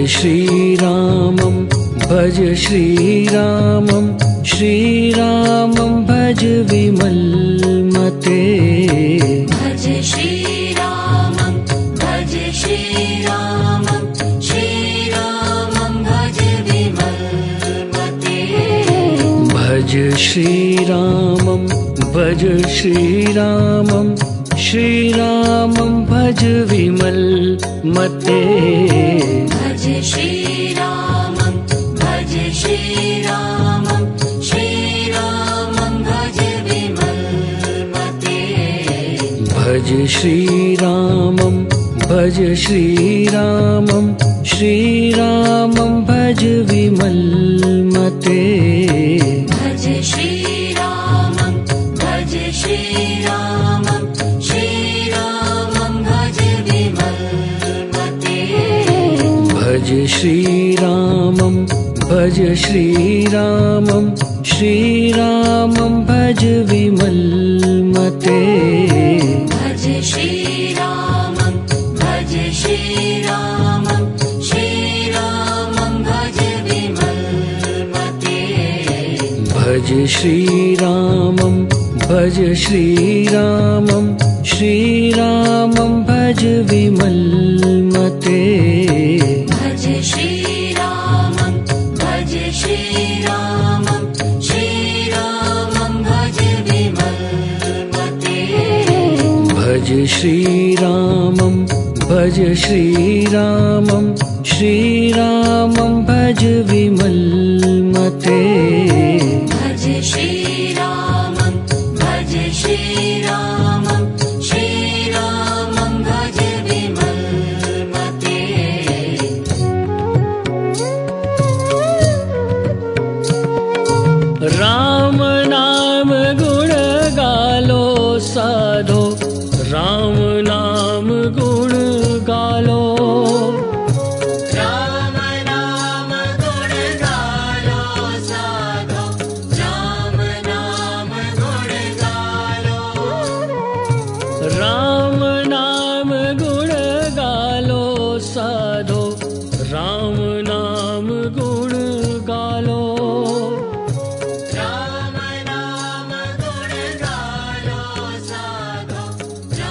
श्रीरामं भज श्रीरामं श्रीरामं भज विमलमते भज श्रीरामं भज श्रीरामं श्रीरामं भज विमलमते भज श्रीरामं भज श्रीरामं श्रीरामं भज विमलमते भज श्रीरामं भज श्रीरामं श्रीरामं भज विमलमते भज श्रीरामं भज श्रीरामं श्रीरामं भज विमलमते भज श्रीरामं भज श्रीरामं श्रीरामं भज विमलमते भज श्रीरामं भज श्रीरामं श्रीरामं भज विमलमते भज श्रीरामं भज श्रीरामं श्रीरामं भज विमलमते भज श्रीरामं भज श्रीरामं श्रीरामं भज विमलमते भज श्रीरामं भज श्रीरामं श्रीरामं भज विमलमते भज श्रीरामं भज श्रीरामं श्रीरामं भज विमलमते भज श्रीरामं भज श्रीरामं श्रीरामं भज विमलमते राम नाम गुण गालो साधो राम नाम गुण गालो राम नाम गुण गालो साधो राम नाम गुण गालो राम नाम गुण गालो साधो राम नाम गुण गालो राम नाम गुण गालो साधो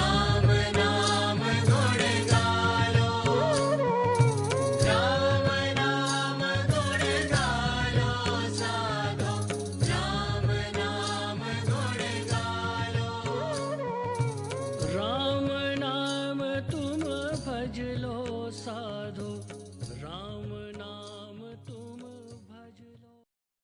राम नाम गुण गालो राम नाम गुण गालो साधो राम नाम गुण गालो राम नाम तुम भज लो साधो